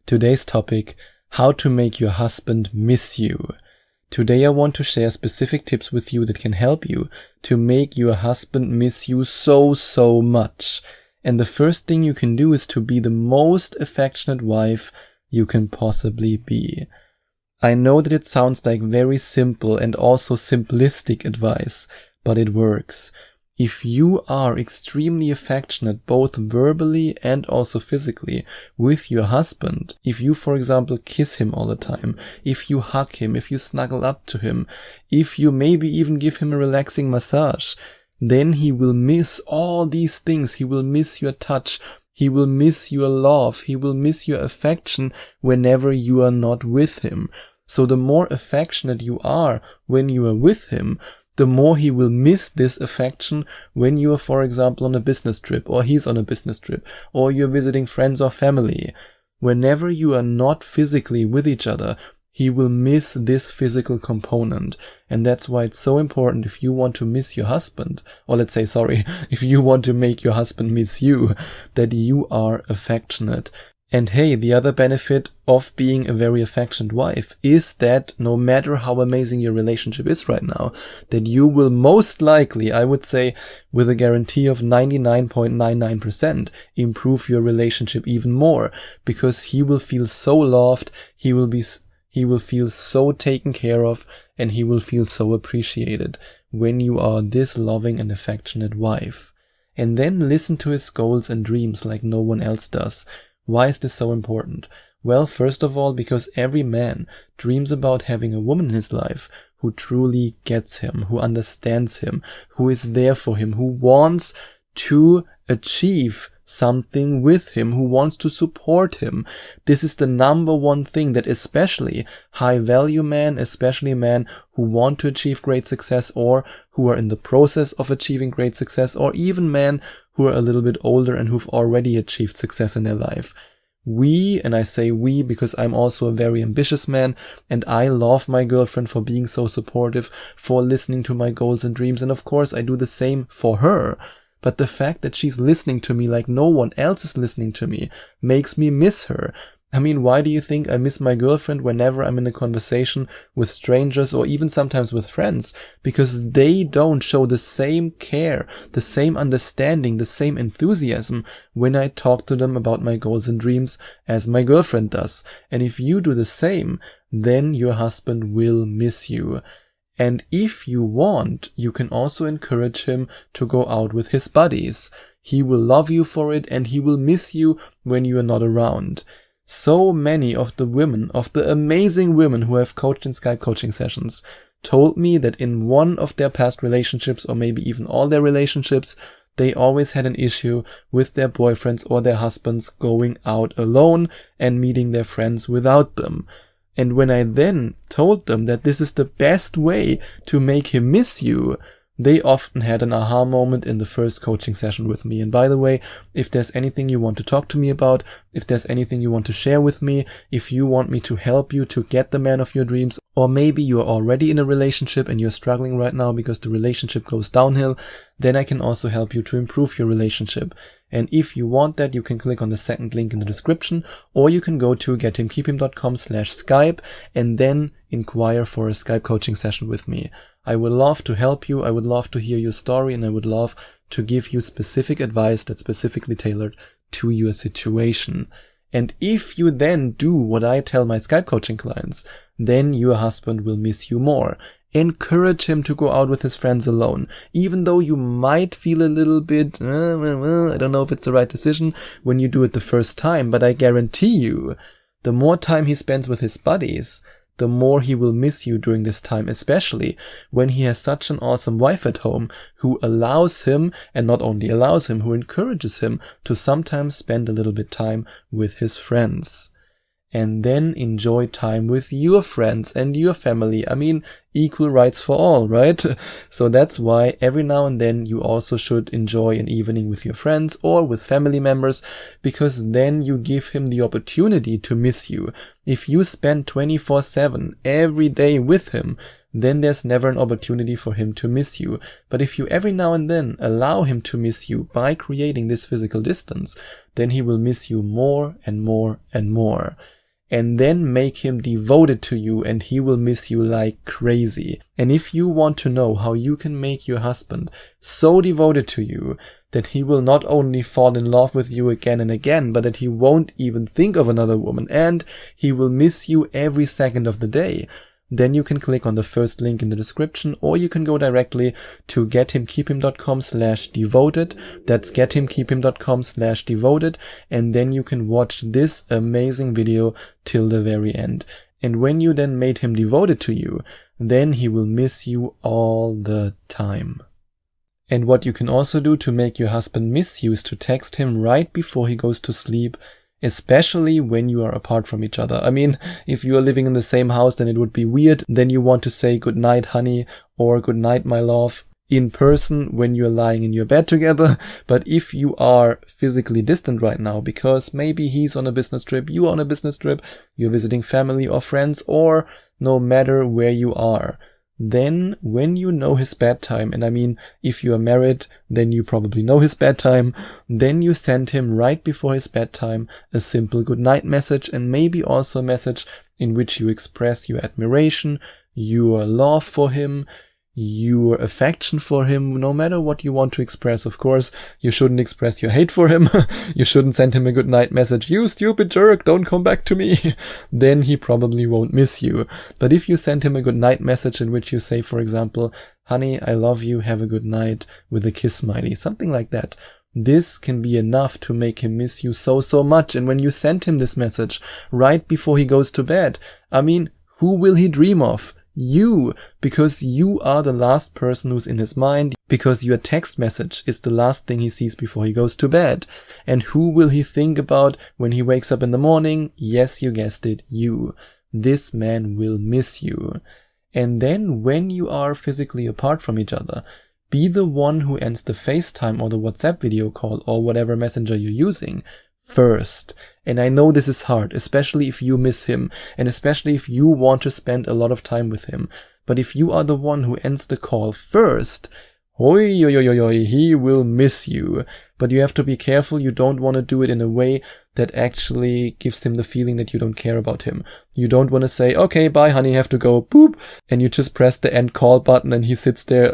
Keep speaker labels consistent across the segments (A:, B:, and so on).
A: Today's topic, how to make your husband miss you. Today I want to share specific tips with you that can help you to make your husband miss you so much. And the first thing you can do is to be the most affectionate wife you can possibly be. I know that it sounds like very simple and also simplistic advice, but it works. If you are extremely affectionate, both verbally and also physically, with your husband, if you, for example, kiss him all the time, if you hug him, if you snuggle up to him, if you maybe even give him a relaxing massage, then he will miss all these things. He will miss your touch. He will miss your love. He will miss your affection whenever you are not with him. So the more affectionate you are when you are with him, the more he will miss this affection when you are, for example, on a business trip, or he's on a business trip, or you're visiting friends or family. Whenever you are not physically with each other, he will miss this physical component. And that's why it's so important, if you want to miss your husband, or if you want to make your husband miss you, that you are affectionate. And hey, the other benefit of being a very affectionate wife is that no matter how amazing your relationship is right now, that you will most likely, I would say with a guarantee of 99.99%, improve your relationship even more, because he will feel so loved, he will feel so taken care of, and he will feel so appreciated when you are this loving and affectionate wife. And then listen to his goals and dreams like no one else does. Why is this so important? Well, first of all, because every man dreams about having a woman in his life who truly gets him, who understands him, who is there for him, who wants to achieve something with him, who wants to support him. This is the number one thing that especially high value men, especially men who want to achieve great success or who are in the process of achieving great success, or even men who are a little bit older and who've already achieved success in their life. We, and I say we because I'm also a very ambitious man, and I love my girlfriend for being so supportive, for listening to my goals and dreams, and of course I do the same for her. But the fact that she's listening to me like no one else is listening to me makes me miss her. I mean, why do you think I miss my girlfriend whenever I'm in a conversation with strangers or even sometimes with friends? Because they don't show the same care, the same understanding, the same enthusiasm when I talk to them about my goals and dreams as my girlfriend does. And if you do the same, then your husband will miss you. And if you want, you can also encourage him to go out with his buddies. He will love you for it, and he will miss you when you are not around. So many of the women, of the amazing women who have coached in Skype coaching sessions, told me that in one of their past relationships, or maybe even all their relationships, they always had an issue with their boyfriends or their husbands going out alone and meeting their friends without them. And when I then told them that this is the best way to make him miss you, they often had an aha moment in the first coaching session with me. And by the way, if there's anything you want to talk to me about, if there's anything you want to share with me, if you want me to help you to get the man of your dreams, or maybe you're already in a relationship and you're struggling right now because the relationship goes downhill, then I can also help you to improve your relationship. And if you want that, you can click on the second link in the description, or you can go to gethimkeephim.com/Skype and then inquire for a Skype coaching session with me. I would love to help you. I would love to hear your story, and I would love to give you specific advice that's specifically tailored to your situation. And if you then do what I tell my Skype coaching clients, then your husband will miss you more. Encourage him to go out with his friends alone, even though you might feel a little bit, I don't know if it's the right decision when you do it the first time, but I guarantee you, the more time he spends with his buddies, the more he will miss you during this time, especially when he has such an awesome wife at home who allows him, and not only allows him, who encourages him to sometimes spend a little bit time with his friends. And then enjoy time with your friends and your family. I mean, equal rights for all, right? So that's why every now and then you also should enjoy an evening with your friends or with family members, because then you give him the opportunity to miss you. If you spend 24/7 every day with him, then there's never an opportunity for him to miss you. But if you every now and then allow him to miss you by creating this physical distance, then he will miss you more and more and more. and then make him devoted to you, and he will miss you like crazy. And if you want to know how you can make your husband so devoted to you that he will not only fall in love with you again and again, but that he won't even think of another woman, and he will miss you every second of the day, then you can click on the first link in the description, or you can go directly to gethimkeephim.com/devoted. That's gethimkeephim.com/devoted, and then you can watch this amazing video till the very end. And when you then made him devoted to you, then he will miss you all the time. And what you can also do to make your husband miss you is to text him right before he goes to sleep, especially when you are apart from each other. I mean, if you are living in the same house, then it would be weird. Then you want to say good night, honey, or good night, my love, in person when you're lying in your bed together. But if you are physically distant right now, because maybe he's on a business trip, you are on a business trip, you're visiting family or friends, or no matter where you are, then when you know his bedtime, and I mean, if you are married, then you probably know his bedtime, then you send him right before his bedtime a simple goodnight message, and maybe also a message in which you express your admiration, your love for him, your affection for him, no matter what you want to express. Of course, you shouldn't express your hate for him. You shouldn't send him a good night message, you stupid jerk, don't come back to me. Then he probably won't miss you. But if you send him a good night message in which you say, for example, honey, I love you, have a good night, with a kiss smiley, something like that, this can be enough to make him miss you so much. And when you send him this message right before he goes to bed, I mean, who will he dream of? You, because you are the last person who's in his mind, because your text message is the last thing he sees before he goes to bed. And who will he think about when he wakes up in the morning? Yes, you guessed it, you. This man will miss you. And then when you are physically apart from each other, be the one who ends the FaceTime or the WhatsApp video call or whatever messenger you're using first. And I know this is hard, especially if you miss him, and especially if you want to spend a lot of time with him. But if you are the one who ends the call first, he will miss you. But you have to be careful. You don't want to do it in a way that actually gives him the feeling that you don't care about him. You don't want to say, okay, bye honey, have to go, boop, and you just press the end call button and he sits there,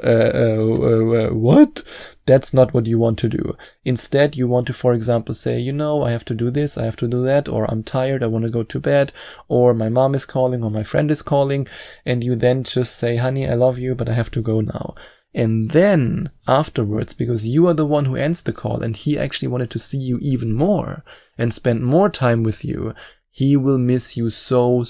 A: what? That's not what you want to do. Instead, you want to, for example, say, you know, I have to do this, I have to do that, or I'm tired, I want to go to bed, or my mom is calling, or my friend is calling, and you then just say, honey, I love you, but I have to go now. And then afterwards, because you are the one who ends the call and he actually wanted to see you even more and spend more time with you, he will miss you so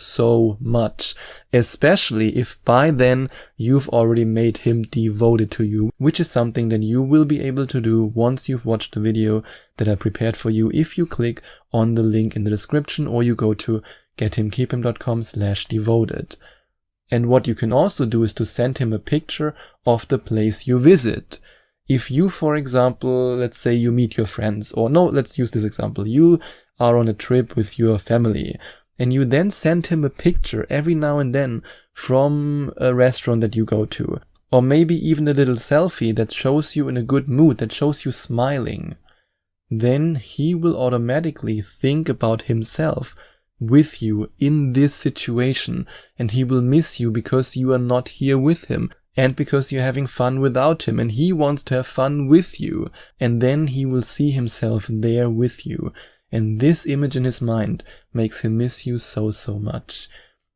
A: much, especially if by then you've already made him devoted to you, which is something that you will be able to do once you've watched the video that I prepared for you if you click on the link in the description or you go to gethimkeephim.com/devoted. And what you can also do is to send him a picture of the place you visit. If you, for example, let's say you meet your friends, or no, let's use this example. You are on a trip with your family, and you then send him a picture every now and then from a restaurant that you go to. Or maybe even a little selfie that shows you in a good mood, that shows you smiling. Then he will automatically think about himself with you in this situation, and he will miss you because you are not here with him and because you're having fun without him, and he wants to have fun with you, and then he will see himself there with you, and this image in his mind makes him miss you so much.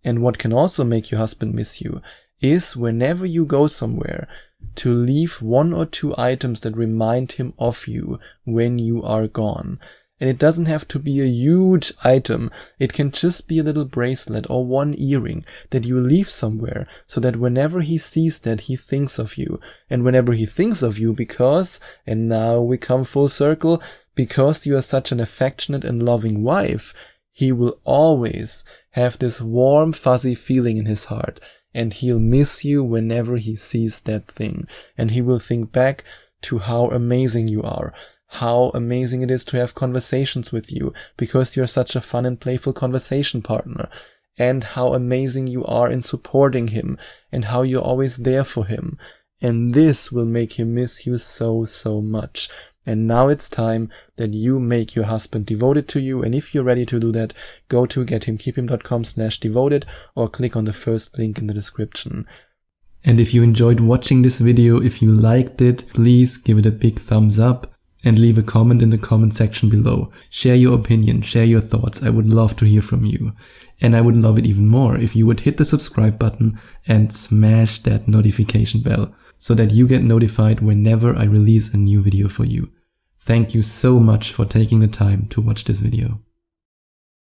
A: And what can also make your husband miss you is whenever you go somewhere to leave 1 or 2 items that remind him of you when you are gone. And it doesn't have to be a huge item. It can just be a little bracelet or 1 earring that you leave somewhere so that whenever he sees that, he thinks of you. And whenever he thinks of you because, and now we come full circle, because you are such an affectionate and loving wife, he will always have this warm, fuzzy feeling in his heart. And he'll miss you whenever he sees that thing. And he will think back to how amazing you are. How amazing it is to have conversations with you because you're such a fun and playful conversation partner, and how amazing you are in supporting him and how you're always there for him. And this will make him miss you so much. And now it's time that you make your husband devoted to you. And if you're ready to do that, go to gethimkeephim.com/devoted or click on the first link in the description. And if you enjoyed watching this video, if you liked it, please give it a big thumbs up and leave a comment in the comment section below. Share your opinion, share your thoughts. I would love to hear from you. And I would love it even more if you would hit the subscribe button and smash that notification bell so that you get notified whenever I release a new video for you. Thank you so much for taking the time to watch this video.